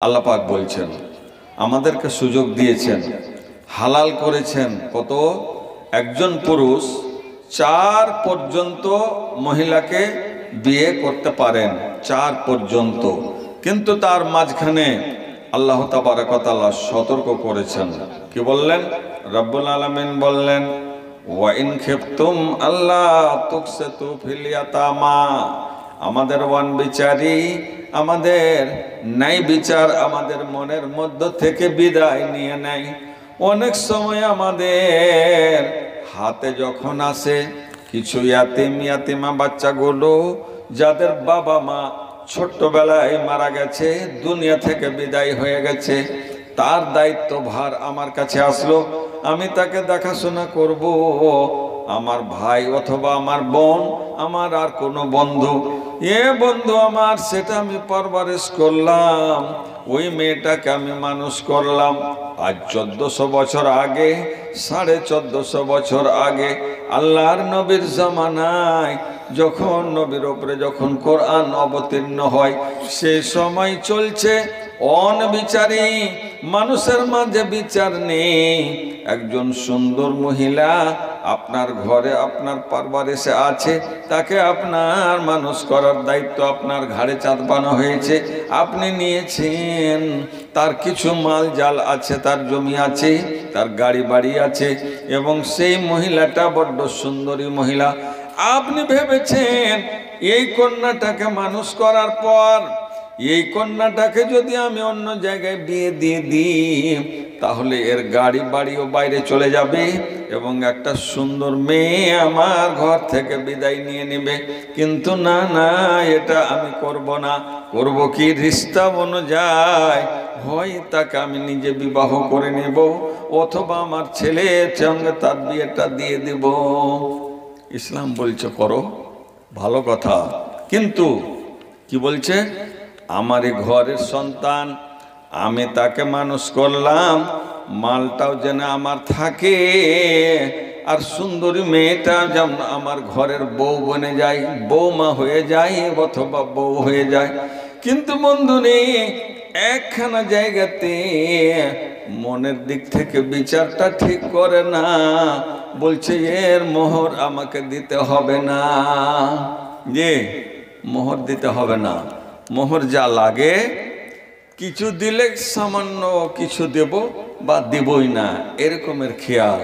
আল্লাহ পাক বলছেন আমাদেরকে সুযোগ দিয়েছেন, হালাল করেছেন কত, একজন পুরুষ 4 পর্যন্ত মহিলাকে বিয়ে করতে পারেন, 4 পর্যন্ত। কিন্তু তার মাঝখানে আল্লাহ তাবারক ওয়া তাআলা সতর্ক করেছেন। কি বললেন? রব্বুল আলামিন বললেন ওয়া ইন খিফতুম আল্লা তুকসিতু ফিল ইয়াতামা, আমাদের ওয়ান বিচারী, আমাদের ন্যায় বিচার আমাদের মনের মধ্য থেকে বিদায় নিয়ে নেয়। অনেক সময় আমাদের হাতে যখন আসে কিছু ইয়াতিমা বাচ্চাগুলো যাদের বাবা মা ছোট্টবেলায় মারা গেছে, দুনিয়া থেকে বিদায় হয়ে গেছে, তার দায়িত্ব ভার আমার কাছে আসলো, আমি তাকে দেখাশোনা করব। আমার ভাই অথবা আমার বোন, আমার আর কোনো বন্ধু, বন্ধু আমার, সেটা আমি পারবারিশ করলাম, ওই মেয়েটাকে আমি মানুষ করলাম। আজ 1400 বছর আগে, 1450 বছর আগে আল্লাহর নবীর জামানায় যখন নবীর উপরে যখন কোরআন অবতীর্ণ হয়, সে সময় চলছে অনবিচারী, মানুষের মাঝে বিচার নেই। একজন সুন্দর মহিলা আপনার ঘরে আপনার পারবারিশে আছে, তাকে আপনার মানুষ করার দায়িত্ব আপনার ঘাড়ে চাপানো হয়েছে, আপনি নিয়েছেন। তার কিছু মাল জাল আছে, তার জমি আছে, তার গাড়ি বাড়ি আছে, এবং সেই মহিলাটা বড্ড সুন্দরী মহিলা। আপনি ভেবেছেন এই কন্যাটাকে মানুষ করার পর এই কন্যাটাকে যদি আমি অন্য জায়গায় বিয়ে দিয়ে দিই, তাহলে এর গাড়ি বাড়িও বাইরে চলে যাবে এবং একটা সুন্দর মেয়ে আমার ঘর থেকে বিদায় নিয়ে নেবে। কিন্তু না না, এটা আমি করব না। করব কি? রিস্তা অনুযায়ী হয় তাকে আমি নিজে বিবাহ করে নেব, অথবা আমার ছেলের সঙ্গে তার বিয়েটা দিয়ে দেব। ইসলাম বলছে করো, ভালো কথা, কিন্তু কি বলছে? আমার এই ঘরের সন্তান, আমি তাকে মানুষ করলাম, মালটাও যেন আমার থাকে, আর সুন্দরী মেয়েটা যেমন আমার ঘরের বউ বনে যায়, বৌমা হয়ে যায় অথবা বউ হয়ে যায়। কিন্তু বন্ধু নেই, একখানা জায়গাতে মনের দিক থেকে বিচারটা ঠিক করে না, বলছে এর মোহর আমাকে দিতে হবে না, যে মোহর দিতে হবে না, মোহর যা লাগে কিছু দিলে সামান্য কিছু দেব বা দেবই না, এরকমের খেয়াল।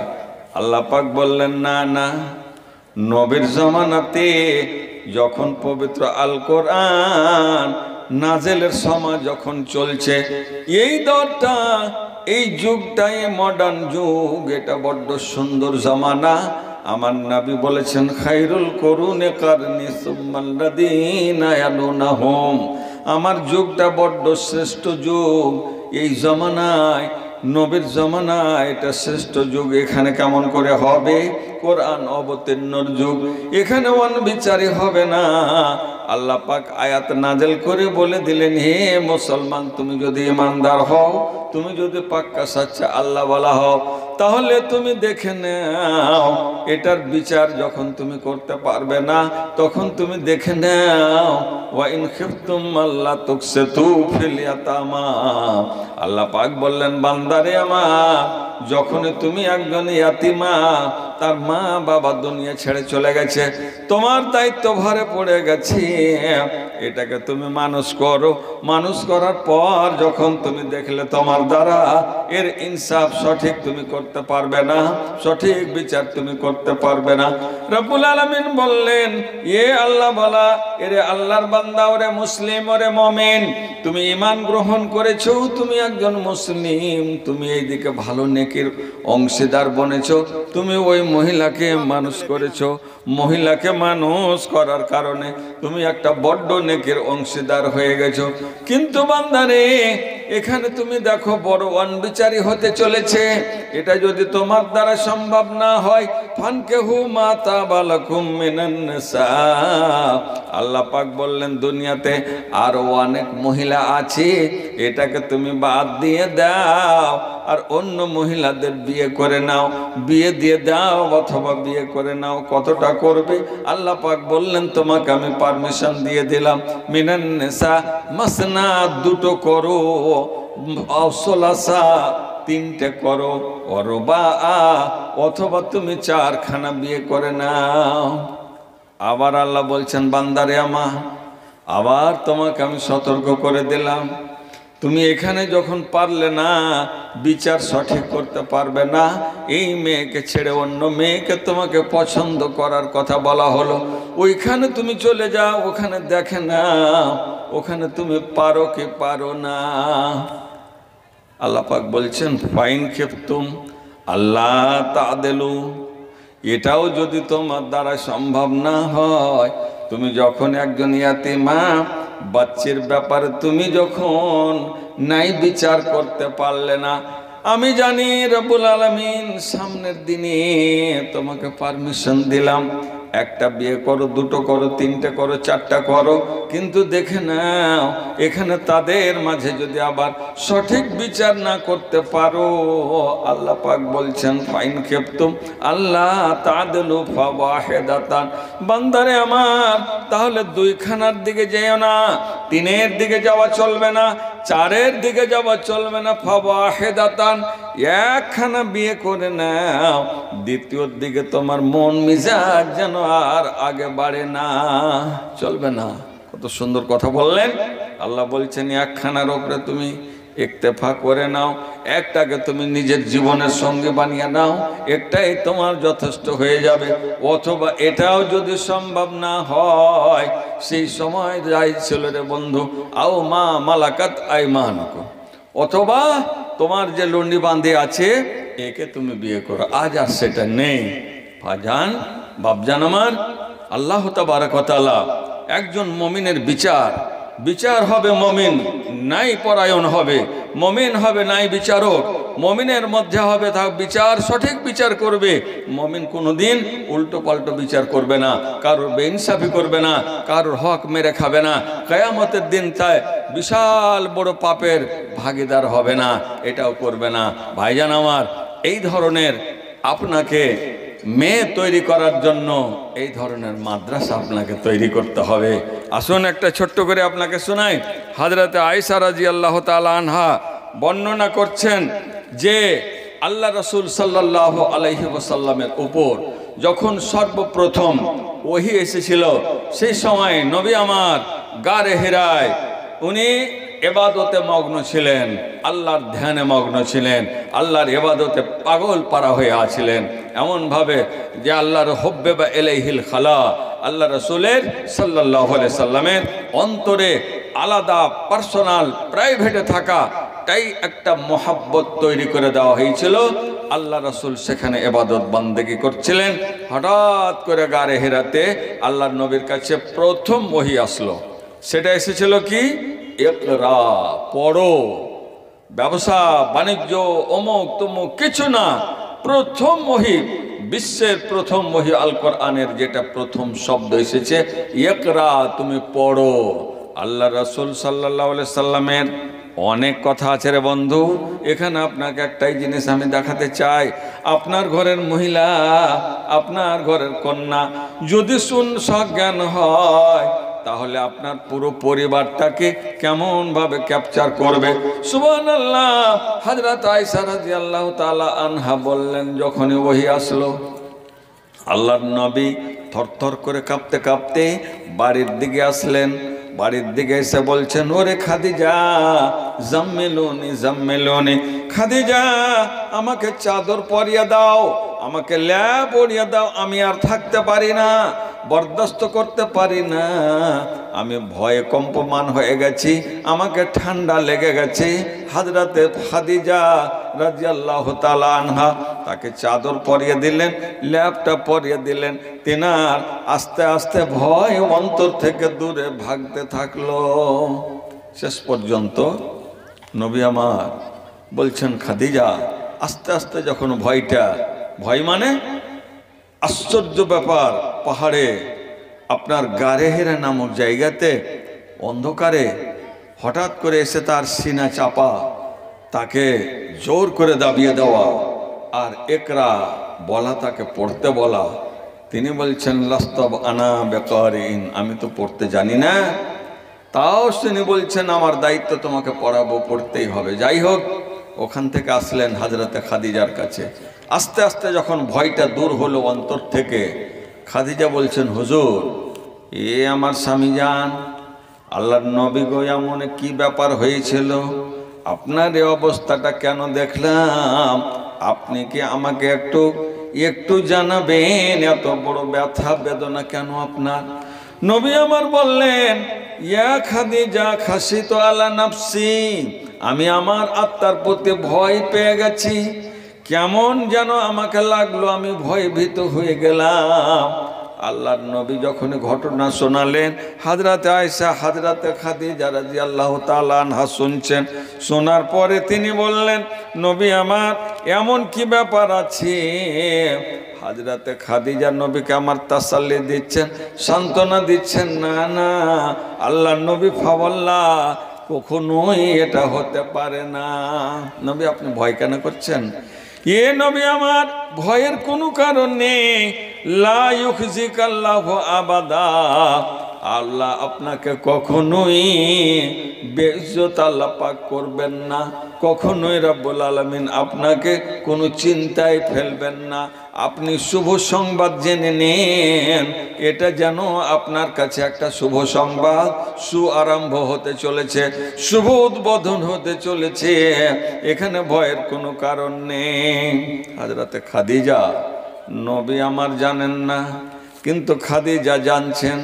আল্লাহ পাক বললেন না না, নবীর জামানাতে যখন পবিত্র আল কোরআন নাজেলের সময় যখন চলছে, এই দরটা, এই যুগটাই মডার্ন যুগ, এটা বড্ড সুন্দর জামানা। আমার নবী বলেছেন খায়রুল কুরুনি কারনি সুম্মাল্লাযীনা ইয়ালুনাহুম, আমার যুগটা বড্ড শ্রেষ্ঠ যুগ। এই জামানায়, নবীর জামানায় এটা শ্রেষ্ঠ যুগ। এখানে কেমন করে হবে? কোরআন অবতীর্ণর যুগ, এখানে অনবিচারী হবে না। আল্লাহ পাক আয়াত নাজেল করে বলে দিলেন, হে মুসলমান, তুমি যদি ইমানদার হও, তুমি যদি পাক্কা সাচ্চা আল্লাহ ওয়ালা হও, তাহলে তুমি দেখে নাও, এটার বিচার যখন তুমি করতে পারবে না, তখন তুমি দেখে নাও ওয়া ইন খিফতুম আল্লা তুকসিতু ফিল ইয়াতামা। আল্লাহ পাক বললেন, বান্দারে আমার, যখন তুমি একজন ইয়াতিমা, তার মা বাবা দুনিয়া ছেড়ে চলে গেছে, তোমার দায়িত্ব ভারে পড়ে গেছে, এটাকে তুমি মানুষ করো। মানুষ করার পর যখন তুমি দেখলে তোমার দ্বারা এর ইনসাফ সঠিক তুমি করতে পারবে না, সঠিক বিচার তুমি করতে পারবে না, রব্বুল আলামিন বললেন, আল্লাহ বলা, এরে আল্লাহর বান্দা, ওরে মুসলিম, ওরে মুমিন, তুমি ঈমান গ্রহণ করেছো, তুমি একজন মুসলিম, তুমি এইদিকে ভালো নেকির অংশীদার বনেছো, তুমি ওই মহিলাকে মানুষ করেছো, মহিলাকে মানুষ করার কারণে তুমি একটা বড্ড নেকির অংশীদার হয়ে গেছো। কিন্তু বান্দারে, এখানে তুমি দেখো বড় অনবিচারী হতে চলেছে। এটা যদি তোমার দ্বারা সম্ভব না হয়, ফানকিহু মা তাবা লাকুম মিনান নিসা, আল্লাহ পাক বললেন দুনিয়াতে আরো অনেক মহিলা আছে, এটাকে তুমি বাদ দিয়ে দাও আর অন্য মহিলাদের বিয়ে করে নাও, বিয়ে দিয়ে দাও অথবা বিয়ে করে নাও। কতটা করবে? আল্লাহ পাক বললেন তোমাকে আমি পারমিশন দিয়ে দিলাম, মিনান নিসা মাসনা, দুটো করো, অসলাসা তিনটে করো, অরবা অথবা তুমি চারখানা বিয়ে করে নাও। আবার আল্লাহ বলছেন বান্দারে আমার, আবার তোমাকে আমি সতর্ক করে দিলাম, তুমি এখানে যখন পারলে না, বিচার সঠিক করতে পারবে না, এই মেয়েকে ছেড়ে অন্য মেয়েকে তোমাকে পছন্দ করার কথা বলা হলো, ওইখানে তুমি চলে যাও, ওখানে দেখে না ওখানে তুমি পারো কি পারো না। আল্লাহ পাক বলছেন ফাইন খেফতুম আল্লাহ তাদেলু, এটাও যদি তোমার দ্বারা সম্ভব না হয়, তুমি যখন একজন ইয়াতিমা বাচ্চার ব্যাপারে তুমি যখন নাই বিচার করতে পারলে না, আমি জানি রব্বুল আলামিন সামনের দিনে তোমাকে পারমিশন দিলাম, একটা বিয়ে করো, দুটো করো, তিনটে করো, চারটা করো, কিন্তু দেখে নাও এখানে তাদের মাঝে যদি আবার সঠিক বিচার না করতে পারো, আল্লাহ পাক বলছেন ফাইন খেফতুম আল্লাহ তাদেলু ফাওয়াহিদাতান, বান্দারে আমার তাহলে দুইখানার দিকে যেও না, তিনের দিকে যাওয়া চলবে না, চারের দিকে যাওয়া চলবে না, ফাওয়াহিদাতান একখানা বিয়ে করে নাও, দ্বিতীয় দিকে তোমার মন মিজাজ যেন আর আগে বাড়ে না, চলবে না। কত সুন্দর কথা বললেন আল্লাহ, বলছেন একখানার উপরে তুমি ইক্তেফা করে নাও, একটাকে তুমি নিজের জীবনের সঙ্গে বানিয়ে নাও, একটাই তোমার যথেষ্ট হয়ে যাবে। অথবা এটাও যদি সম্ভব না হয়, সেই সময় যাই ছিল রে বন্ধু, আও মা মালাকাত আইমানুকুম, অথবা তোমার যে লন্ডি বাঁধে আছে একে তুমি বিয়ে করো। আজ আর সেটা নেই। ভাজান বাপজান আমার, আল্লাহ তাবারক ওয়া তাআলা একজন মুমিনের বিচার হবে, মুমিন নাই পরায়ণ হবে, মুমিন হবে নাই বিচারক, মুমিনের মধ্যে হবে তা বিচার, সঠিক বিচার করবে। মুমিন কোনোদিন উল্টো পাল্টো বিচার করবে না, কারোর বেইনসাফি করবে না, কারোর হক মেরে খাবে না, কিয়ামতের দিন তাই বিশাল বড় পাপের ভাগীদার হবে না, এটাও করবে না। ভাইজান আমার, এই ধরনের আপনাকে মেয়ে তৈরি করার জন্য এই ধরনের মাদ্রাসা আপনাকে তৈরি করতে হবে। আসুন একটা ছোট্ট করে আপনাকে শোনাই। হযরতে আয়েশা রাদিয়াল্লাহু তাআলা আনহা বর্ণনা করছেন যে আল্লাহ রাসূল সাল্লাল্লাহু আলাইহি ওয়াসাল্লামের উপর যখন সর্বপ্রথম ওহী এসেছিল, সেই সময় নবী আমার গারে হিরায় উনি ইবাদতে মগ্ন ছিলেন, আল্লাহর ধ্যানে মগ্ন ছিলেন, আল্লাহর ইবাদতে পাগল পারা হয়ে আছিলেন, এমনভাবে যে আল্লাহর হুব্বে বা ইলাইহিল খালা, আল্লাহ রাসূলের সাল্লাল্লাহু আলাইহি সাল্লামের অন্তরে আলাদা পার্সোনাল প্রাইভেটে থাকা তাই একটা মহাব্বত তৈরি করে দেওয়া হয়েছিল। আল্লাহ রাসূল সেখানে ইবাদত বান্দেগি করছিলেন। হঠাৎ করে গারে হিরাতে আল্লাহর নবীর কাছে প্রথম ওহী আসলো। সেটা এসেছিল কি? ইকরা, পড়ো। ব্যবসা বাণিজ্য অমুক তমুক কিছু না, প্রথম ওহী, বিশ্বের প্রথম ওহী আল কোরআনের যেটা প্রথম শব্দ এসেছে ইকরা, তুমি পড়ো। আল্লাহ রাসূল সাল্লাল্লাহু আলাইহি সাল্লামের অনেক কথা আছে রে বন্ধু, এখানে আপনাকে একটাই জিনিস আমি দেখাতে চাই। আপনার ঘরের মহিলা, আপনার ঘরের কন্যা যদি সজ্ঞান হয়, তাহলে আপনার পুরো পরিবারটাকে কেমন ভাবে ক্যাপচার করবে। সুবহানাল্লাহ। হযরত আয়েশা রাদিয়াল্লাহু তাআলা আনহা বললেন, যখনই ওহী আসলো, আল্লাহর নবী থরথর করে কাঁপতে কাঁপতে বাড়ির দিকে আসলেন। বাড়ির দিকে এসে বলছেন, ওরে খাদিজা, জাম্মিলুনি জাম্মিলুনি, খাদিজা আমাকে চাদর পরিয়ে দাও, আমাকে ল্যাপ পরিয়ে দাও, আমি আর থাকতে পারি না, বরদাস্ত করতে পারি না, আমি ভয়ে কম্পমান হয়ে গেছি, আমাকে ঠান্ডা লেগে গেছে। হযরতে খাদিজা রাদিয়াল্লাহু তাআলা আনহা তাকে চাদর পরিয়ে দিলেন, ল্যাপটা পরিয়ে দিলেন। তিনার আস্তে আস্তে ভয় অন্তর থেকে দূরে ভাগতে থাকলো। শেষ পর্যন্ত নবী আমার বলছেন, খাদিজা, আস্তে আস্তে যখন ভয় মানে আশ্চর্য ব্যাপার, পাহাড়ে আপনার গারে হেরা নামক জায়গাতে অন্ধকারে হঠাৎ করে এসে তার সিনা চাপা, তাকে জোর করে দাবিয়ে দেওয়া, আর একরা বলা, তাকে পড়তে বলা। তিনি বলছেন, লাস্তাব আনা বেকারিন, আমি তো পড়তে জানি না। তাও তিনি বলছেন আমার দায়িত্ব তোমাকে পড়াবো, পড়তেই হবে। যাই হোক, ওখান থেকে আসলেন হযরতে খাদিজার কাছে। আস্তে আস্তে যখন ভয়টা দূর হলো অন্তর থেকে, খাদিজা বলছেন, হুজুর এ আমার স্বামী যান, আল্লাহর নবী গো এমন কি ব্যাপার হয়েছিল, আপনার এই অবস্থাটা কেন দেখলাম, আপনি কি আমাকে একটু একটু জানাবেন, এত বড় ব্যথা বেদনা কেন আপনার? নবী আমার বললেন, ইয়া খাদিজা খাসিতু আলা নাফসি, আমি আমার আত্মার প্রতি ভয় পেয়ে গেছি, কেমন যেন আমাকে লাগলো, আমি ভয়ভীত হয়ে গেলাম। আল্লাহর নবী যখন ঘটনা শোনালেন, হযরতে আয়েশা হযরতে খাদিজা রাদিয়াল্লাহু তাআলা আনহা শুনছেন। শোনার পরে তিনি বললেন, নবী আমার এমন কি ব্যাপার আছে? হযরতে খাদিজা নবীকে আমার তাসাল্লি দিচ্ছেন, সান্ত্বনা দিচ্ছেন, না না আল্লাহর নবী ফাওয়াল্লাহ, কখনোই এটা হতে পারে না। নবী আপনি ভয় কেন করছেন? এ নবী আমার ভয়ের কোনো কারণ নেই, লা ইউখজিকাল্লাহু আবাদা, আল্লাহ আপনাকে কখনোই বেইজ্জত আল্লাহ পাক করবেন না, কখনোই রব্বুল আলামিন আপনাকে কোনো চিন্তায় ফেলবেন না। আপনি শুভ সংবাদ জেনে নেন, এটা যেন আপনার কাছে একটা শুভ সংবাদ, আরম্ভ হতে চলেছে, শুভ উদ্বোধন হতে চলেছে, এখানে ভয়ের কোনো কারণ নেই। হযরতে খাদিজা নবী আমার জানেন না, কিন্তু খাদিজা জানছেন।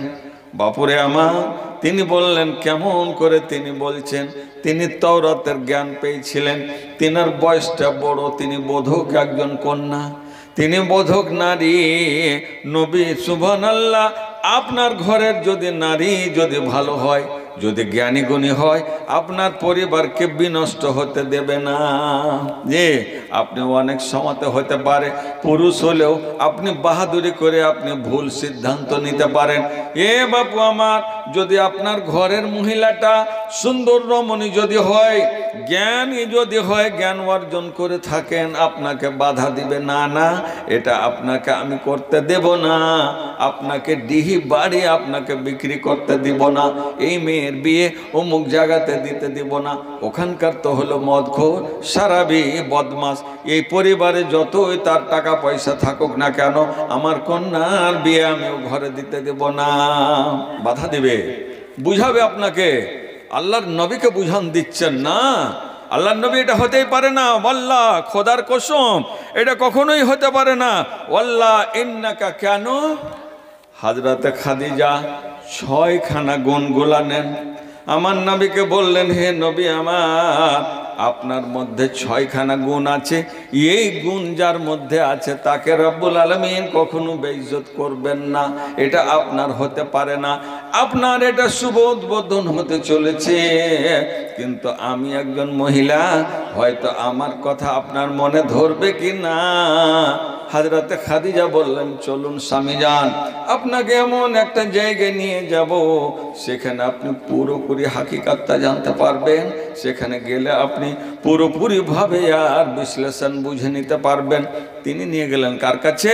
বাপুরে আমার, তিনি বললেন, কেমন করে? তিনি বলছেন তিনি তাওরাতের জ্ঞান পেয়েছিলেন, তিনার বয়সটা বড়, তিনি বোধক একজন কন্যা, তিনি বোধক নারী। নবী সুবহানাল্লাহ, আপনার ঘরের যদি নারী যদি ভালো হয়, যদি জ্ঞানী গুণী হয়, আপনার পরিবারকে বিনষ্ট হতে দেবে না। যে আপনি অনেক সময়তে হতে পারে পুরুষ হলেও আপনি বাহাদুরি করে আপনি ভুল সিদ্ধান্ত নিতে পারেন। এ বাপু আমার, যদি আপনার ঘরের মহিলাটা সুন্দর রমণী যদি হয়, জ্ঞানী যদি হয়, জ্ঞান অর্জন করে থাকেন, আপনাকে বাধা দিবে না, না এটা আপনাকে আমি করতে দেব না, আপনাকে ডিহি বাড়ি আপনাকে বিক্রি করতে দিব না, এই মেয়ের বিয়ে অমুক জায়গাতে দিতে দিব না, ওখানকার তো হলো মদখোর, সারাবি, বদমাস, এই পরিবারে যতই তার টাকা পয়সা থাকুক না কেন, আমার কন্যার বিয়ে আমি ঘরে দিতে দেব না। বাধা দিবে, বুঝাবে আপনাকে। আল্লাহর নবীকে বুঝান দিচ্ছেন না, আল্লাহর নবী এটা হতেই পারে না, ওয়াল্লাহ খোদার কসম এটা কখনোই হতে পারে না, ওয়াল্লাহ ইন্নাকা, কেন? হযরতে খাদিজা 6খানা গুণগুলা নেন, আমার নবীকে বললেন, হে নবী আমার, আপনার মধ্যে 6খানা গুণ আছে, এই গুণ যার মধ্যে আছে তাকে রব্বুল আলামিন কখনো বেইজ্জত করবেন না, এটা আপনার হতে পারে না, আপনার এটা শুভ উদ্বোধন হতে চলেছে। কিন্তু আমি একজন মহিলা, হয়তো আমার কথা আপনার মনে ধরবে কি না। হযরতে খাদিজা বললেন, চলুন স্বামী যান, আপনাকে এমন একটা জায়গায় নিয়ে যাব, সেখানে আপনি পুরোপুরি হাকিকাতটা জানতে পারবেন, সেখানে গেলে আপনি পুরোপুরিভাবে আর বিশ্লেষণ বুঝে নিতে পারবেন। তিনি নিয়ে গেলেন কার কাছে?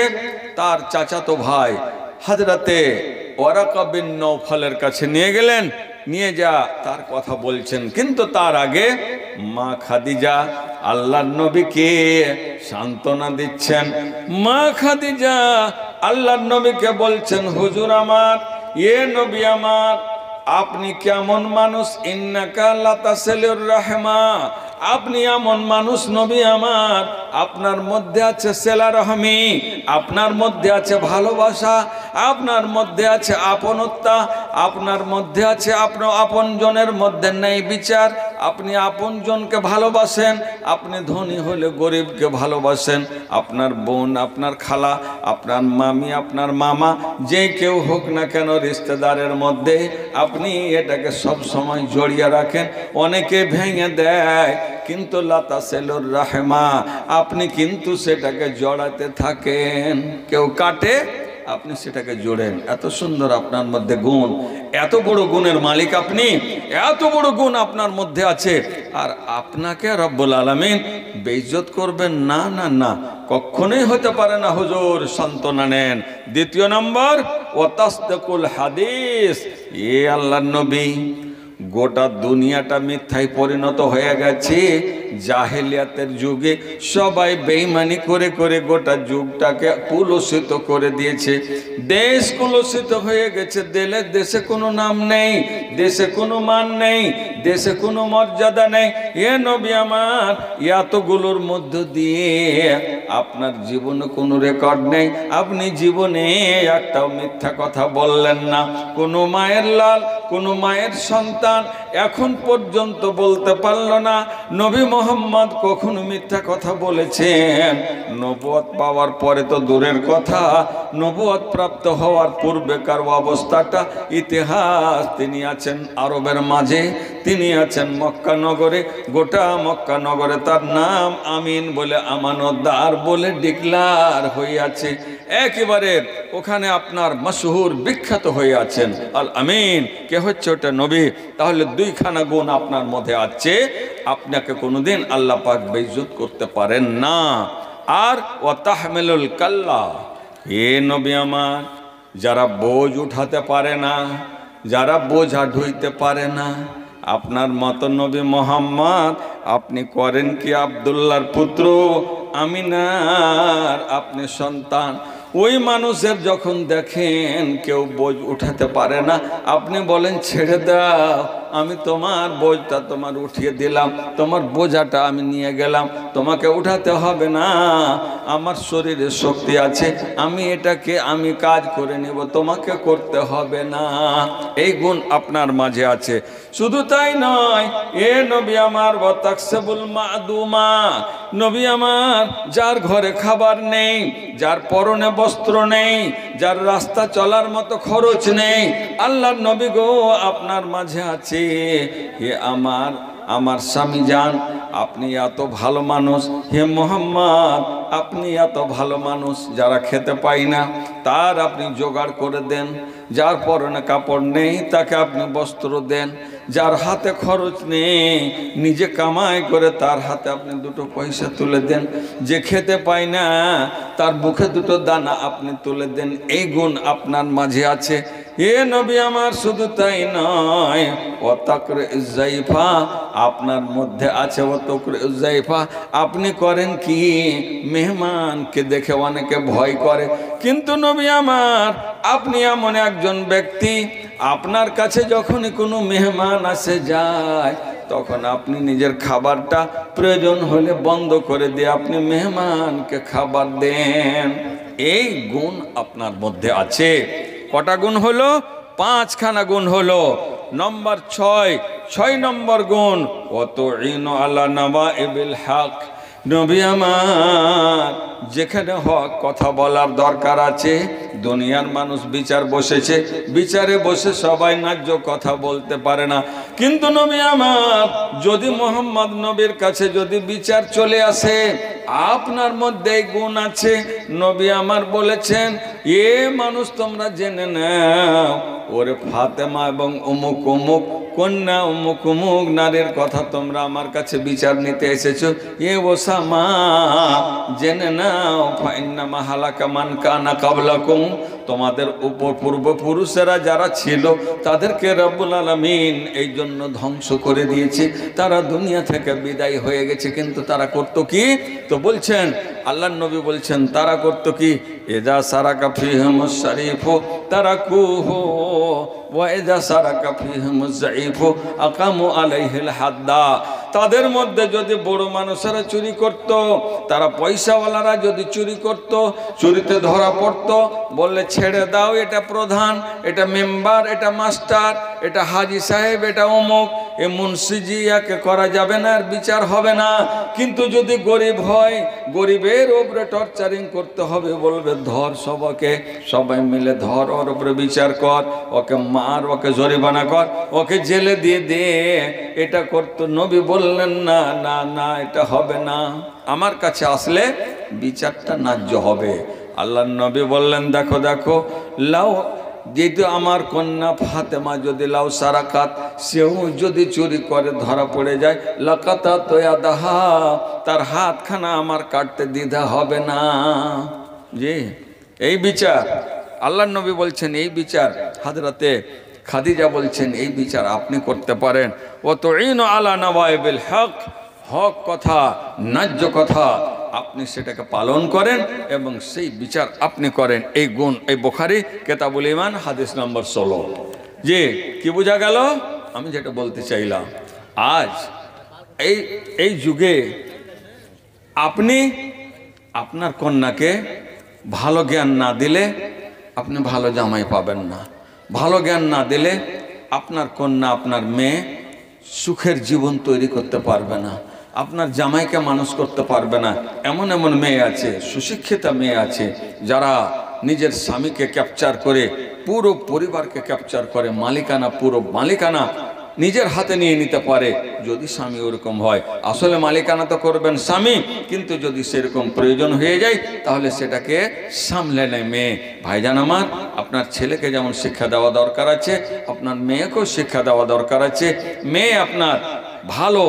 তার চাচাতো ভাই হযরতে ওয়ারাকা বিন নওফলের কাছে নিয়ে গেলেন। নিয়ে যা তার কথা বলছেন, কিন্তু তার আগে মা খাদিজা আল্লাহর নবীকে সান্ত্বনা দিচ্ছেন। মা খাদিজা আল্লাহর নবীকে বলছেন, হুজুর আমার, এ নবী আমার, আপনি কেমন মানুষ, ইন্নাকা লাতাসিলুর রাহমা, আপনি এমন মানুষ নবী আমার, আপনার মধ্যে আছে সেলা রহমি, আপনার মধ্যে আছে ভালোবাসা, আপনার মধ্যে আছে আপনত্বা, আপনার মধ্যে আছে আপনার আপনজনের মধ্যে নেই বিচার, আপনি আপনজনকে ভালোবাসেন, আপনি ধনী হলে গরিবকে ভালোবাসেন, আপনার বোন, আপনার খালা, আপনার মামি, আপনার মামা, যে কেউ হোক না কেন রিশতেদারের মধ্যে আপনি এটাকে সব সময় জড়িয়ে রাখেন। অনেকে ভেঙে দেয়, কিন্তু লাতাসিলুর রাহমা, আপনি কিন্তু সেটাকে জড়াতে থাকেন। কেউ কাটে, আপনি সেটাকে জোড়েন। এত সুন্দর আপনার মধ্যে গুণ, এত বড় গুণের মালিক আপনি, এত বড় গুণ আপনার মধ্যে আছে, আর আপনাকে রব্বুল আলামিন বেইজ্জত করবেন না, না না, কখনোই হতে পারে না। হুজুর সান্ত্বনা নেন। দ্বিতীয় নম্বর, ওয়া তাসদিকুল হাদিস, এ আল্লাহর নবী, গোটা দুনিয়াটা মিথ্যায় পরিণত হয়ে গেছে। জাহেলিয়াতের যুগে সবাই বেঈমানি করে করে গোটা যুগটাকে কুলসিত করে দিয়েছে। দেশ কুলসিত হয়ে গেছে। দেশে কোনো নাম নেই, দেশে কোনো মান নেই, দেশে কোনো মর্যাদা নেই। এ নবী আমার, এতগুলোর মধ্য দিয়ে আপনার জীবনে কোনো রেকর্ড নেই। আপনি জীবনে একটাও মিথ্যা কথা বললেন না। কোনো মায়ের লাল, কোনো মায়ের সন্তান এখন পর্যন্ত বলতে পারল না নবী মোহাম্মদ কখনো মিথ্যা কথা বলেছেন। নবুয়ত পাওয়ার পরে তো দূরের কথা, নবুয়ত প্রাপ্ত হওয়ার পূর্বেকার অবস্থাটা ইতিহাস। তিনি আছেন আরবের মাঝে, তিনি আছেন মক্কা নগরে। গোটা মক্কা নগরে তার নাম আমিন বলে, আমানতদার বলে ডিক্লার হয়ে আছে। একেবারে ওখানে আপনার মশহুর বিখ্যাত হয়ে আছেন আল আমিন। কে হচ্ছে ওটা? নবী। তাহলে দুইখানা গুণ আপনার মধ্যে আছে, আপনাকে কোনোদিন আল্লাহ পাক বেইজ্জত করতে পারেন না। আর ওয়াতাহমিলুল কাল্লা, এ নবী আমার, যারা বোঝ উঠাতে পারে না, যারা বোঝা ঢুইতে পারে না, আপনার মতো নবী মোহাম্মদ আপনি করেন কি আব্দুল্লাহর পুত্র, আমিনার আপনি সন্তান। ওই মানুষের যখন দেখেন কেউ বোঝ উঠাতে পারে না, আপনি বলেন ছেড়ে দাও, আমি তোমার বোঝটা তোমার উঠিয়ে দিলাম, তোমার বোঝাটা আমি নিয়ে গেলাম, তোমাকে উঠাতে হবে না, আমার শরীরে শক্তি আছে, আমি এটাকে আমি কাজ করে নেব, তোমাকে করতে হবে না। এই গুণ আপনার মাঝে আছে। শুধু তাই নয়, এ নবী আমার ওয়াতাকসিবুল মাদুমা, নবী আমার যার ঘরে খাবার নেই, যার পরনে বস্ত্র নেই, যার রাস্তা চলার মতো খরচ নেই, আল্লাহর নবী গো আপনার মাঝে আছে। হে আমার স্বামী জান, আপনি এত ভালো মানুষ। হে মোহাম্মদ, আপনি এত ভালো মানুষ। যারা খেতে পায় না তার আপনি জোগাড় করে দেন, যার পরনে কাপড় নেই তাকে আপনি বস্ত্র দেন, যার হাতে খরচ নেই নিজে কামাই করে তার হাতে আপনি দুটো পয়সা তুলে দেন, যে খেতে পায় না তার মুখে দুটো দানা আপনি তুলে দেন। এই গুণ আপনার মাঝে আছে। এ নবী আমার, শুধু তাই নয়, ওয়াতাকরে জাইফা আপনার মধ্যে আছে। ওয়াতাকরে জাইফা আপনি করেন কি, মেহমানকে দেখে অনেকে ভয় করে, কিন্তু নবী আমার আপনি এমন একজন ব্যক্তি, আপনার কাছে যখনই কোনো মেহমান আসে যায় তখন আপনি নিজের খাবারটা প্রয়োজন হলে বন্ধ করে দিয়ে আপনি মেহমানকে খাবার দেন। এই গুণ আপনার মধ্যে আছে। কটা গুণ হলো? 5খানা গুণ হলো। নম্বর 6 নম্বর গুণ, ওয়াতুইনু আলা নাওয়াইবিল হক, নবী আমার যেখানে হক কথা বলার দরকার আছে, দুনিয়ার মানুষ বিচার বসেছে, বিচারে বসে সবাই ন্যায্য কথা বলতে পারে না, কিন্তু নবী আমার যদি মোহাম্মদ নবীর কাছে যদি বিচার চলে আসে, আপনার মধ্যে গুণ আছে। নবী আমার বলেছেন, এ মানুষ তোমরা জেনে নাও, ওরে ফাতেমা এবং অমুক অমুক কন্যা, অমুক অমুক নারীর কথা তোমরা আমার কাছে বিচার নিতে এসেছো, এ ওসামা জেনে নাও, ফাইন্নামা হালাকা মান কানা কাবলাকুম, তোমাদের উপর পূর্বপুরুষেরা যারা ছিল তাদেরকে রব্বুল আলামিন এই জন্য ধ্বংস করে দিয়েছে, তারা দুনিয়া থেকে বিদায় হয়ে গেছে। কিন্তু তারা করতো কি? তো বলছেন আল্লাহর নবী বলছেন তারা করতো কি, এজা সারাকা ফিহিমুস শরীফু তারাকুহু ওয়া এজা সারাকা ফিহিমুজ যায়ীফু আকামু আলাইহিল হাদ্দা। তাদের মধ্যে যদি বড় মানুষেরা চুরি করত, তারা পয়সাওয়ালারা যদি চুরি করত, চুরিতে ধরা পড়ত, বললে ছেড়ে দাও, এটা প্রধান, এটা মেম্বার, এটা মাস্টার, এটা হাজি সাহেব, এটা অমুক, এ মুন্সিজিয়াকে করা যাবে না, আর বিচার হবে না। কিন্তু যদি গরিব হয়, গরিবের উপরে টর্চারিং করতে হবে, বলবে ধর সবাইকে, সবাই মিলে ধর, ওর উপরে বিচার কর, ওকে মার, ওকে জরিমানা কর, ওকে জেলে দিয়ে দে। এটা করতো। নবী বললেন না না না, এটা হবে না, আমার কাছে আসলে বিচারটা ন্যায্য হবে। আল্লাহর নবী বললেন দেখো দেখো, লাও, যেহেতু আমার কন্যা ফাতেমা যদি লাউ সারাকাত, সেও যদি চুরি করে ধরা পড়ে যায়, লাকাতা তোয়াদাহা, তার হাতখানা আমার কাটতে দ্বিধা হবে না। জি, এই বিচার আল্লাহর নবী বলছেন, এই বিচার হযরতে খাদিজা বলছেন এই বিচার আপনি করতে পারেন। ও তো ইন আলা নওয়াইবিল হক, হক কথা, ন্যায্য কথা আপনি সেটাকে পালন করেন এবং সেই বিচার আপনি করেন। এই গুণ এই বুখারী কিতাবুল ঈমান হাদিস নম্বর 16। যে কি বোঝা গেল? আমি যেটা বলতে চাইলাম, আজ এই যুগে আপনি আপনার কন্যাকে ভালো জ্ঞান না দিলে আপনি ভালো জামাই পাবেন না। ভালো জ্ঞান না দিলে আপনার কন্যা আপনার মেয়ে সুখের জীবন তৈরি করতে পারবে না, আপনার জামাইকে মানুষ করতে পারবে না। এমন এমন মেয়ে আছে, সুশিক্ষিতা মেয়ে আছে, যারা নিজের স্বামীকে ক্যাপচার করে পুরো পরিবারকে ক্যাপচার করে, মালিকানা, পুরো মালিকানা নিজের হাতে নিয়ে নিতে পারে যদি স্বামী ওরকম হয়। আসলে মালিকানা তো করবেন স্বামী, কিন্তু যদি সেরকম প্রয়োজন হয়ে যায় তাহলে সেটাকে সামলে নেয় মেয়ে। ভাইজান আমার, আপনার ছেলেকে যেমন শিক্ষা দেওয়া দরকার আছে, আপনার মেয়েকেও শিক্ষা দেওয়া দরকার আছে। মেয়ে আপনার ভালো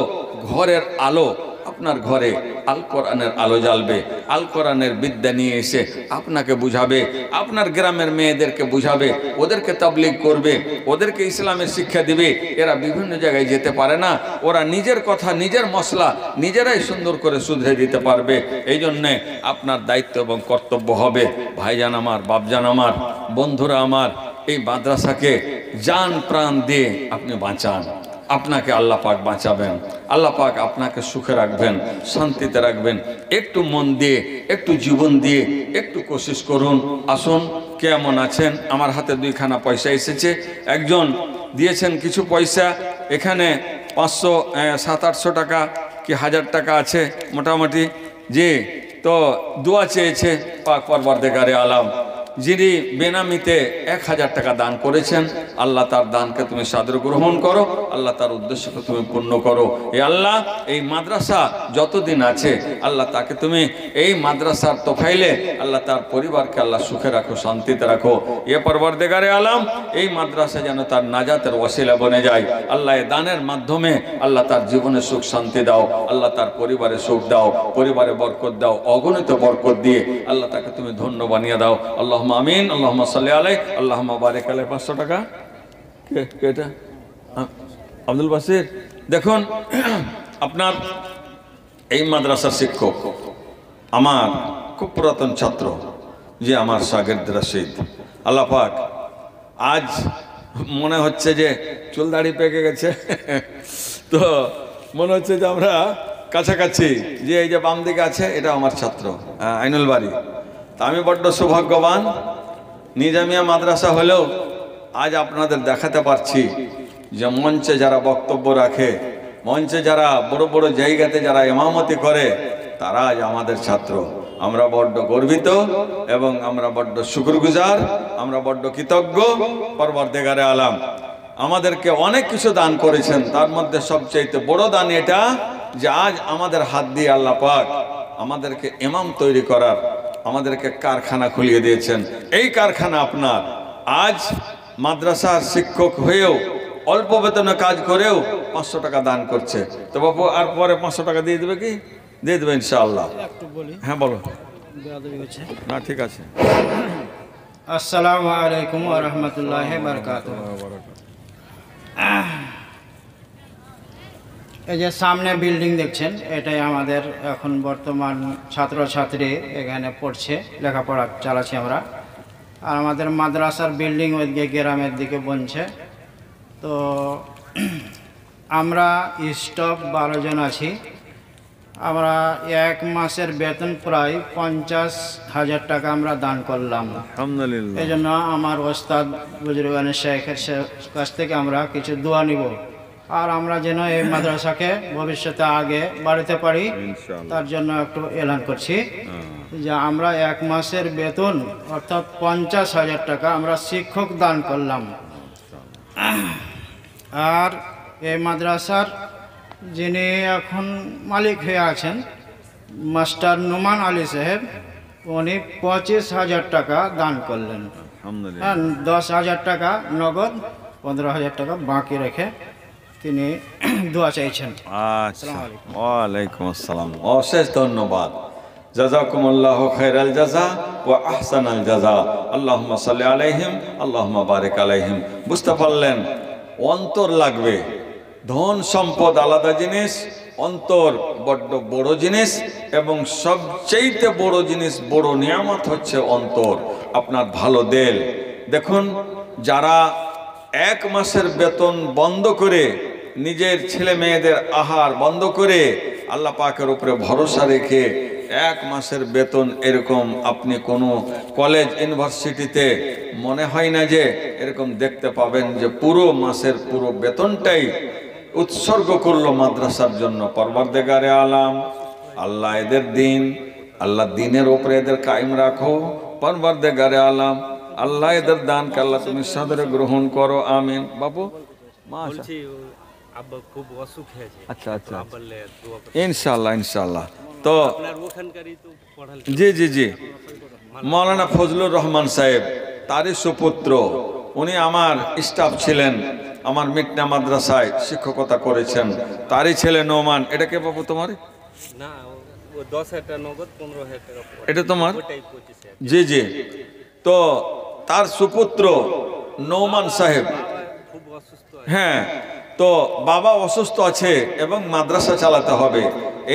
ঘরের আলো, আপনার ঘরে আল কোরআনের আলো জ্বালবে, আল কোরআনের বিদ্যা নিয়ে এসে আপনাকে বুঝাবে, আপনার গ্রামের মেয়েদেরকে বুঝাবে, ওদেরকে তাবলীগ করবে, ওদেরকে ইসলামের শিক্ষা দিবে। এরা বিভিন্ন জায়গায় যেতে পারে না, ওরা নিজের কথা, নিজের মশলা নিজেরাই সুন্দর করে শুধরে দিতে পারবে। এই জন্যে আপনার দায়িত্ব এবং কর্তব্য হবে। ভাইজান আমার, বাপজান আমার, বন্ধুরা আমার, এই মাদ্রাসাকে জান প্রাণ দিয়ে আপনি বাঁচান। আপনাকে আল্লাহ পাক বাঁচাবেন, আল্লাহ পাক আপনাকে সুখে রাখবেন, শান্তিতে রাখবেন। একটু মন দিয়ে, একটু জীবন দিয়ে একটু কোশিশ করুন। আসুন, কেমন আছেন? আমার হাতে 2খানা পয়সা এসেছে, একজন দিয়েছেন কিছু পয়সা, এখানে 500 700-800 টাকা কি 1000 টাকা আছে মোটামুটি। যে তো দোয়া চেয়েছে পাক পরবর্তীকারে আলম, যিনি বেনামিতে 1000 টাকা দান করেছেন, আল্লাহ তার দানকে তুমি সাদর গ্রহণ করো, আল্লাহ তার উদ্দেশ্যকে তুমি পূর্ণ করো। এ আল্লাহ, এই মাদ্রাসা যতদিন আছে আল্লাহ তাকে তুমি এই মাদ্রাসার তোফাইলে আল্লাহ তার পরিবারকে আল্লাহ সুখে রাখো, শান্তিতে রাখো। এ পরবর্তীকারে আলম, এই মাদ্রাসা যেন তার নাজাতের ওয়াসিলা বনে যায়। আল্লাহ এই দানের মাধ্যমে আল্লাহ তার জীবনে সুখ শান্তি দাও, আল্লাহ তার পরিবারে সুখ দাও, পরিবারে বরকত দাও, অগণিত বরকত দিয়ে আল্লাহ তাকে তুমি ধন্য বানিয়ে দাও। আল্লাহ আমিন। আল্লাহুম্মা সাল্লি আলাইহি, আল্লাহুম্মা বারিক আলাইহি। 500 টাকা কে এটা? আব্দুল বাসির। দেখুন, আপনার এই মাদ্রাসার শিক্ষক আমার খুব পুরাতন ছাত্র, যে আমার শাগির্দ রশিদ। আল্লাহ পাক আজ মনে হচ্ছে যে চুল দাড়ি পেকে গেছে, তো মনে হচ্ছে যে আমরা কাছাকাছি। যে এই যে বাম দিকে আছে, এটা আমার ছাত্র আইনুল বাড়ি। তা আমি বড্ড সৌভাগ্যবান, নিজামিয়া মাদ্রাসা হলেও আজ আপনাদের দেখাতে পারছি যে মঞ্চে যারা বক্তব্য রাখে, মঞ্চে যারা বড় বড় জায়গাতে যারা ইমামতি করে, তারা আজ আমাদের ছাত্র। আমরা বড্ড গর্বিত এবং আমরা বড্ড শুকরগুজার, আমরা বড্ড কৃতজ্ঞ। পরবর্তীকারে আলম আমাদেরকে অনেক কিছু দান করেছেন, তার মধ্যে সবচেয়ে বড় দান এটা যে আজ আমাদের হাত দিয়ে আল্লাহ পাক আমাদেরকে ইমাম তৈরি করার, আমাদেরকে কারখানা খুলিয়ে দিয়েছেন। এই কারখানা আপনার আজ মাদ্রাসার শিক্ষক হয়েও অল্প বেতনে কাজ করেও 500 টাকা দান করছে। তো বাবু আর পরে 500 টাকা দিয়ে দেবে কি? দিয়ে দেবে ইনশাআল্লাহ। হ্যাঁ বলো না, ঠিক আছে। আসসালামু আলাইকুম ওয়া রাহমাতুল্লাহি ওয়া বারাকাতুহু। এই যে সামনে বিল্ডিং দেখছেন, এটাই আমাদের এখন বর্তমান ছাত্রছাত্রী এখানে পড়ছে, লেখাপড়া চালাচ্ছি আমরা। আর আমাদের মাদ্রাসার বিল্ডিং ওইদিকে গ্রামের দিকে বনছে। তো আমরা স্টাফ 12 জন আছি। আমরা 1 মাসের বেতন প্রায় 50,000 টাকা আমরা দান করলাম, আলহামদুলিল্লাহ। এই জন্য আমার ওস্তাদ বুজুর্গান শেখের কাছ থেকে আমরা কিছু দোয়া নিব, আর আমরা যেন এই মাদ্রাসাকে ভবিষ্যতে আগে বাড়াতে পারি, তার জন্য একটু এলান করছি যে আমরা 1 মাসের বেতন অর্থাৎ 50,000 টাকা আমরা শিক্ষক দান করলাম। আর এই মাদ্রাসার যিনি এখন মালিক হয়ে আছেন মাস্টার নোমান আলী সাহেব, উনি 25,000 টাকা দান করলেন। 10,000 টাকা নগদ, 15,000 টাকা বাকি রেখে তিনি দোয়া চাইছেন। ওয়ালাইকুম আসসালাম, অশেষ ধন্যবাদ। জাযাকুমুল্লাহু খায়রাল জাযা ওয়া আহসানাল জাযা। আল্লাহুম্মা সাল্লি আলাইহিম আল্লাহুম্মা বারিক আলাইহিম। বুঝতে পারলেন? অন্তর লাগবে। ধন সম্পদ আলাদা জিনিস, অন্তর বড্ড বড় জিনিস, এবং সবচেয়ে বড় জিনিস, বড় নিয়ামত হচ্ছে অন্তর, আপনার ভালো দিল। দেখুন, যারা 1 মাসের বেতন বন্ধ করে, নিজের ছেলে মেয়েদের আহার বন্ধ করে, আল্লাহ পাকের উপরে ভরসা রেখে 1 মাসের বেতন, এরকম আপনি কোনো কলেজ ইউনিভার্সিটিতে মনে হয় না যে এরকম দেখতে পাবেন যে পুরো মাসের পুরো বেতনটাই উৎসর্গ করলো মাদ্রাসার জন্য। পরওয়ারদিগারে আলাম, আল্লাহ এদের দিন, আল্লাহ দিনের উপরে এদের কায়েম রাখো। পরওয়ারদিগারে আলাম, আল্লাহ এদের দানকে আল্লাহ তুমি সাদরে গ্রহণ করো, আমিন। বাবু আব্বা খুব অসুখ হয়েছে। আচ্ছা আচ্ছা, আব্বালে দোয়া করতে ইনশাআল্লাহ ইনশাআল্লাহ। তো আপনার ওখানকারই তো পড়াল। জি জি জি, মৌলানা ফজলুর রহমান সাহেব, তারই সুপুত্র, উনি আমার স্টাফ ছিলেন, আমার মিটনা মাদ্রাসায় শিক্ষকতা করেছেন। তারই ছেলে নোমান। এটা কে বাবু তোমার? না, ও 10,000 টাকা নগদ, 15,000 টাকা পড়ে। এটা তোমার? ওটাই 25,000। জি জি। তো তার সুপুত্র নোমান সাহেব, খুব অসুস্থ। হ্যাঁ, তো বাবা অসুস্থ আছে এবং মাদ্রাসা চালাতে হবে,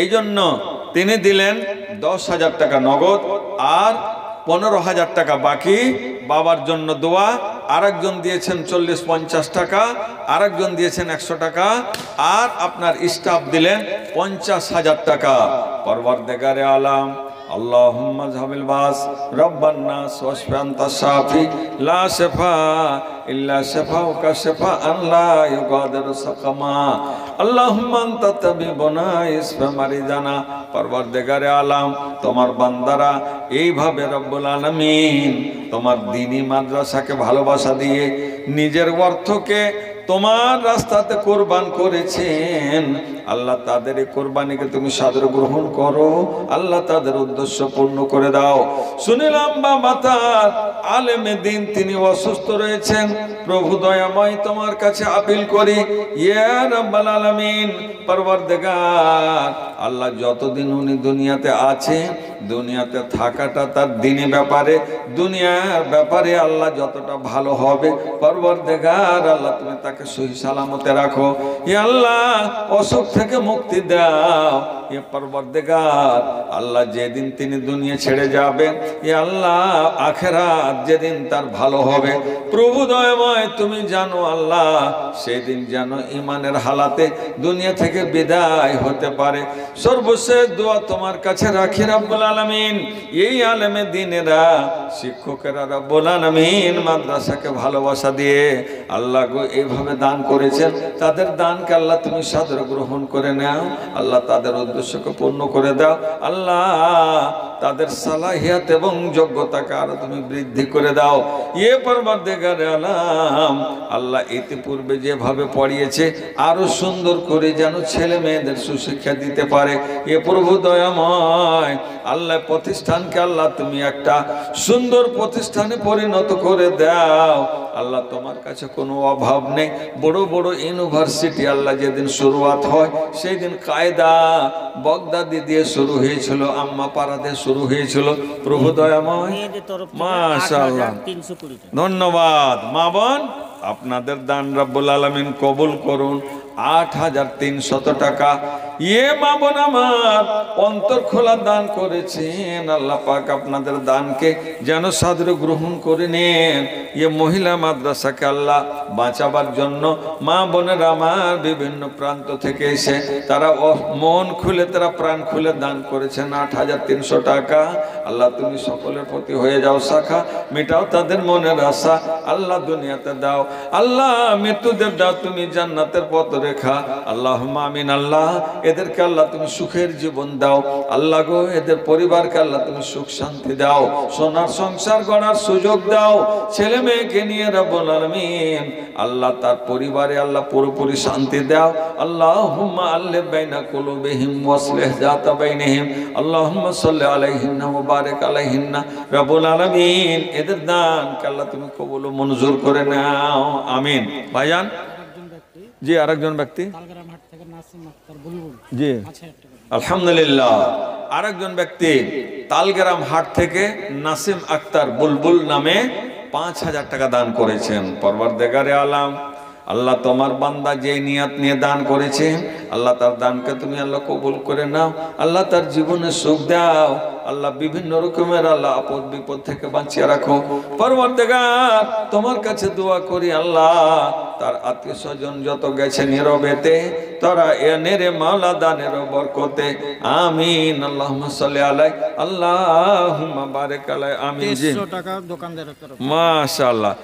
এই জন্য তিনি দিলেন 10,000 টাকা নগদ, আর 15,000 টাকা বাকি বাবার জন্য দোয়া। আরেকজন দিয়েছেন 40-50 টাকা, আরেকজন দিয়েছেন 100 টাকা, আর আপনার স্টাফ দিলেন 50,000 টাকা। পরওয়ারদিগারে আলাম, আল্লাহুম্মা যাবিল বাস রব্বান নাস ওয়াশফি আনতা শাফি লা শিফা ইল্লা শিফাউকা শিফাআন লা ইউগাদিরু সাকামা। আল্লাহুম্মা আনতা তাবিবুনা ইশফি মারিজানা। পরওয়ারদিগারে আলাম, তোমার বান্দারা এইভাবে রব্বুল আলামিন তোমার দ্বীনি মাদ্রাসাকে ভালোবাসা দিয়ে নিজের অর্থকে তোমার রাস্তাতে কোরবান করেছেন। আল্লাহ তাদের এই কোরবানিকে তুমি সাদরে গ্রহণ করো, আল্লাহ তাদের উদ্দেশ্য পূর্ণ করে দাও। শুনিলাম বাবা তার আলেমে দিন, তিনি অসুস্থ রয়েছেন। প্রভু দয়াময় তোমার কাছে আপিল করি, ইয়া রাব্বাল আলামিন, পরওয়ারদিগার আল্লাহ, যতদিন উনি দুনিয়াতে আছে, দুনিয়াতে থাকাটা তার দিনের ব্যাপারে, দুনিয়ার ব্যাপারে আল্লাহ যতটা ভালো হবে, পরওয়ারদিগার আল্লাহ তুমি তাকে সহি সালামতে রাখো। ইয়া আল্লাহ, অসুখ থেকে মুক্তি দাও। ইয়া পরওয়ারদিগার আল্লাহ, যেদিন তিনি দুনিয়া ছেড়ে যাবেন, ইয়া আল্লাহ, আখিরাত যেদিন তার ভালো হবে, প্রভু দয়াময় তুমি জানো আল্লাহ, সেদিন যেন ঈমানের হালাতে দুনিয়া থেকে বিদায় হতে পারে। সর্বশেষ দোয়া তোমার কাছে রাখি রব্বুল আলামিন, এই আলেমে দ্বীনেরা, শিক্ষকেরা রব্বুল আলামিন মাদ্রাসাকে ভালোবাসা দিয়ে আল্লাহ গো এইভাবে দান করেছেন, তাদের দানকে আল্লাহ তুমি সাদরে গ্রহণ করে নাও। আল্লাহ তাদের উদ্দেশ্যকে পূর্ণ করে দাও। আল্লাহ তাদের সালাহিয়াত এবং যোগ্যতাকে আরো তুমি বৃদ্ধি করে দাও। ইয়ে পরওয়ারদিগারে আলাম, আল্লাহ ইতিপূর্বে যেভাবে পড়িয়েছে আরো সুন্দর করে যেন ছেলে মেয়েদের সুশিক্ষা দিতে পারে। এ প্রভু দয়াময় আল্লাহ, প্রতিষ্ঠানকে আল্লাহ তুমি একটা সুন্দর প্রতিষ্ঠানে পরিণত করে দাও। আল্লাহ তোমার কাছে কোনো অভাব নেই। বড় বড় ইউনিভার্সিটি আল্লাহ যেদিন শুরুয়াত হয়, সেই দিন কায়দা বগদাদি দিয়ে শুরু হয়েছিল, আম্মা পাড়া দিয়ে শুরু হয়েছিল। প্রভু দয়াময়, মাশাআল্লাহ, ধন্যবাদ মা বোন, আপনাদের দান রব্বুল আলামিন কবুল করুন। 8,300 টাকা ইয়ে মা বোন আমার অন্তর খোলা দান করেছেন। আল্লাহ পাক আপনাদের দানকে যেন সাদরে গ্রহণ করে নেন। ইয়ে মহিলা মাদ্রাসাকে আল্লাহ বাঁচাবার জন্য মা বোনেরা আমার বিভিন্ন প্রান্ত থেকে এসে তারা মন খুলে, তারা প্রাণ খুলে দান করেছেন 8,300 টাকা। আল্লাহ তুমি সকলের প্রতি হয়ে যাও শাখা, মেটাও তাদের মনের আশা। আল্লাহ দুনিয়াতে দাও, আল্লাহ মৃত্যুদের দাও তুমি জান্নাতের পথ রেখা। আল্লাহুম্মা আমিন। আল্লাহ এদেরকে আল্লাহ তুমি সুখের জীবন দাও। আল্লাহ গো এদের পরিবারকে আল্লাহ তুমি সুখ শান্তি দাও, সোনার সংসার গড়ার সুযোগ দাও। ছেলে মেয়েকে নিয়ে রব্বুল আলামিন আল্লাহ তার পরিবারে আল্লাহ পুরোপুরি শান্তি দাও। আল্লাহুম্মা আল্লিফ বাইনা কুলুবিহিম ওয়াসলিহ যাতা বাইনিহিম। আল্লাহুম্মা সাল্লি আলাইহিন্না ওয়া বারিক আলাইহিন্না। রব্বুল আলামিন এদের দানকে আল্লাহ তুমি কবুল ও মঞ্জুর করে নাও, আমিন। ভাইজান জি, আরেকজন ব্যক্তি জি, আলহামদুলিল্লাহ, আরেকজন ব্যক্তি তালগ্রাম হাট থেকে নাসিম আক্তার বুলবুল নামে 5,000 টাকা দান করেছেন। পরওয়ারদিগারে আলাম, আল্লাহ তোমার বান্দা যে নিয়ত নিয়ে দান করেছে, আল্লাহ তার দানকে তুমি আল্লাহ কবুল করে নাও। আল্লাহ তার জীবনে সুখ দাও। আল্লাহ বিভিন্ন রকমের আল্লাহ আপদ বিপদ থেকে বাঁচিয়ে রাখো। পরওয়ারদিগার তোমার কাছে দোয়া করি, আল্লাহ তার আত্মীয় স্বজন যত গেছে নীরবেতে, তারা এনেরে মাওলা দানের বরকতে, আমিন। আল্লাহুম্মা সাল্লি আলাইহি, আল্লাহুম্মা বারিক আলাইহি, আমিন। 300 টাকা দোকানদারের তরফ। মাশাআল্লাহ।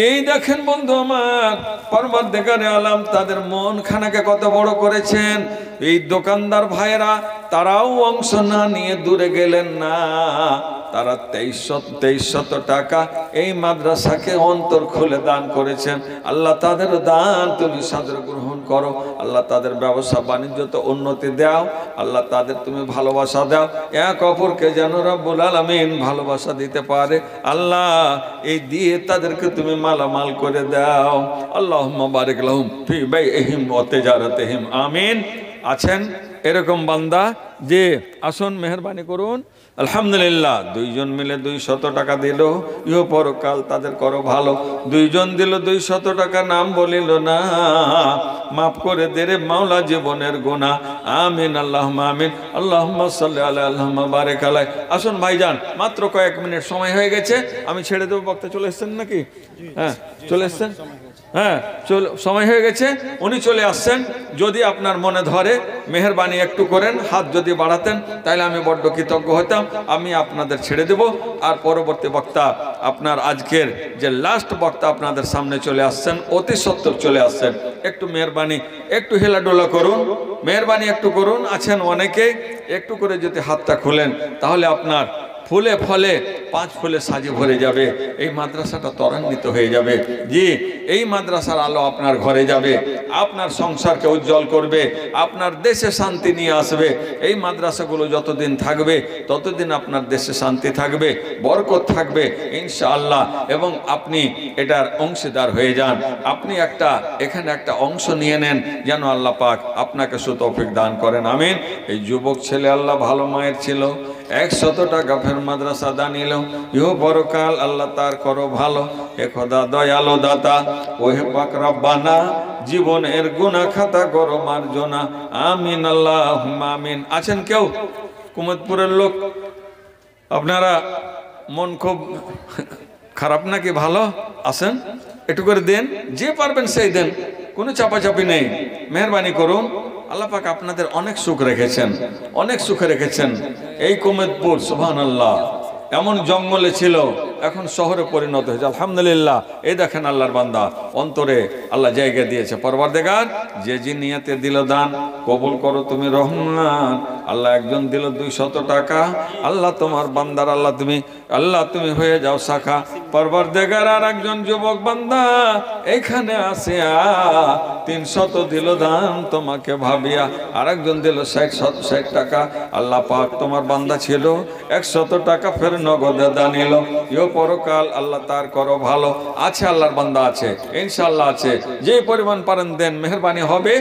এই দেখেন বন্ধু আমার, পরওয়ারদিগারে আলাম তাদের মন খানাকে কত বড় করেছেন। এই দোকানদার ভাইরা তারাও অংশ না নিয়ে দূরে গেলেন না, তারা 2300 টাকা এই মাদ্রাসাকে অন্তর খুলে দান করেছেন। আল্লাহ তাদের দান তুমি সাদরে গ্রহণ করো। আল্লাহ তাদের ব্যবসা বাণিজ্যতে উন্নতি দাও। আল্লাহ তাদের তুমি ভালোবাসা দাও, এক অপরকে যেন রব্বুল আলামিন ভালোবাসা দিতে পারে। আল্লাহ এই দিয়ে তাদেরকে তুমি মালামাল করে দাও। আল্লাহুম্মা বারিক লাহুম ফি বাইইহিম ওয়া তিজারাতিহিম, আমিন। আছেন এরকম বান্দা যে আসুন, মেহরবানি করুন। আলহামদুলিল্লাহ, 2 জন মিলে 200 টাকা দিল, ইহ পরকাল তাদের করো ভালো। 2 জন দিল 200 টাকা, নাম বলিল না, মাফ করে দে রে মাওলা জীবনের গুনাহ, আমিন। আল্লাহুম্মা আমিন। আল্লাহুম্মা সাল্লি আলা, আল্লাহুম্মা বারিক আলাই। আসুন ভাইজান, মাত্র কয়েক মিনিট সময় হয়ে গেছে, আমি ছেড়ে দেবো। বক্তা চলে এসছেন নাকি? হ্যাঁ চলে এসছেন, হ্যাঁ সময় হয়ে গেছে, উনি চলে আসছেন। যদি আপনার মনে ধরে মেহেরবানি একটু করেন, হাত যদি বাড়াতেন তাহলে আমি বড্ড কৃতজ্ঞ হতাম। আমি আপনাদের ছেড়ে দেব। আর পরবর্তী বক্তা, আপনার আজকের যে লাস্ট বক্তা আপনাদের সামনে চলে আসছেন, অতি সত্বর চলে আসছেন। একটু মেহরবানি, একটু হেলাডোলা করুন, মেহরবানি একটু করুন। আছেন অনেকে, একটু করে যদি হাতটা খুলেন তাহলে আপনার ফুলে ফলে 5 ফুলে সাজে ভরে যাবে। এই মাদ্রাসাটা ত্বরান্বিত হয়ে যাবে। জি, এই মাদ্রাসার আলো আপনার ঘরে যাবে, আপনার সংসারকে উজ্জ্বল করবে, আপনার দেশে শান্তি নিয়ে আসবে। এই মাদ্রাসাগুলো যতদিন থাকবে ততদিন আপনার দেশে শান্তি থাকবে, বরকত থাকবে ইনশাআল্লাহ। এবং আপনি এটার অংশীদার হয়ে যান। আপনি এখানে একটা অংশ নিয়ে নেন, যেন আল্লাহ পাক আপনাকে সুতৌফিক দান করেন, আমিন। এই যুবক ছেলে আল্লাহ ভালো মায়ের ছিল, 100 টাকা ফের মাদ্রাসা দানিল, ইহ পরকাল আল্লাহ তার করো ভালো। হে খোদা দয়ালো দাতা, ওহে পাক রব্বানা, জীবনের গুনাহ খাতা করো মার্জনা, আমিন। আল্লাহুম্মা আমিন। আছেন কেউ কুমতপুরের লোক? আপনারা মন খুব খারাপ নাকি ভালো? আসেন, একটু করে দেন, যে পারবেন সেই দেন, কোনো চাপাচাপি নেই। মেহরবানি করুন। আল্লাহ পাক আপনাদের অনেক সুখ রেখেছেন, অনেক সুখে রেখেছেন। এই কুমতপুর সুবহানাল্লাহ এমন জঙ্গলে ছিল, এখন শহরে পরিণত হয়েছে। আলহামদুলিল্লাহ। এই দেখেন আল্লাহর বান্দা, অন্তরে আল্লাহ জায়গা দিয়েছে। পরওয়ারদিগার যে নিয়তে দিল দান কবুল করো তুমি রহমান। আল্লাহ একজন দিল 200 টাকা, আল্লাহ তোমার বান্দার আল্লাহ তুমি হয়ে যাও শাখা। পরওয়ারদিগার আর একজন যুবক বান্দা এইখানে আসিয়া 300 দিল দান তোমাকে ভাবিয়া, আর একজন দিল 60 টাকা। আল্লাহ পাক তোমার বান্দা ছিল 100 টাকা ফের নগদে দানিল, ইও পরকাল আল্লাহ তার করো ভালো। আছে আল্লাহর বান্দা আছে, ইনশাআল্লাহ আছে। যে পরিমাণ পারেন দেন, মেহরবানি হবে।